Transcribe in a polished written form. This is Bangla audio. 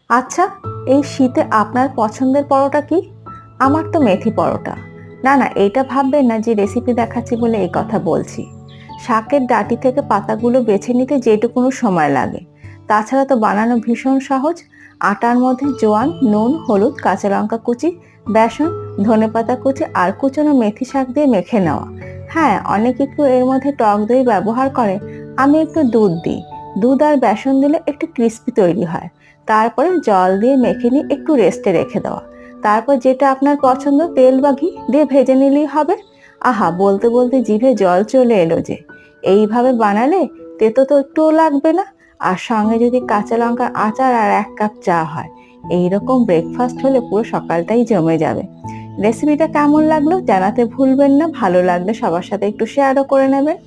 আচ্ছা, এই শীতে আপনার পছন্দের পরোটা কি? আমার তো মেথি পরোটা। না, না, এটা ভাববেন না যে রেসিপি দেখাচ্ছি বলে এই কথা বলছি। শাকের ডাঁটি থেকে পাতাগুলো বেছে নিতে যেটুকুনো সময় লাগে। তাছাড়া তো বানানো ভীষণ সহজ। আটার মধ্যে জোয়ান, নুন, হলুদ, কাঁচা লঙ্কা কুচি, বেসন, ধনেপাতা কুচি আর কুচনো মেথি শাক দিয়ে মেখে নেওয়া। হ্যাঁ, অনেকে একটু এর মধ্যে টক দই ব্যবহার করে। আমি একটু দুধ দিই। দুধ আর বেসন দিলে একটু ক্রিস্পি তৈরি হয়। তারপরে জল দিয়ে মেখে নিয়ে একটু রেস্টে রেখে দেওয়া। তারপর যেটা আপনার পছন্দ তেল বা ঘি দিয়ে ভেজে নিলেই হবে। আহা, বলতে বলতে জিভে জল চলে এলো যে। এইভাবে বানালে তেতো তো একটুও লাগবে না। আর সঙ্গে যদি কাঁচা লঙ্কার আচার আর 1 কাপ চা হয়, এইরকম ব্রেকফাস্ট হলে পুরো সকালটাই জমে যাবে। রেসিপিটা কেমন লাগলো জানাতে ভুলবেন না। ভালো লাগলে সবার সাথে একটু শেয়ারও করে নেবেন।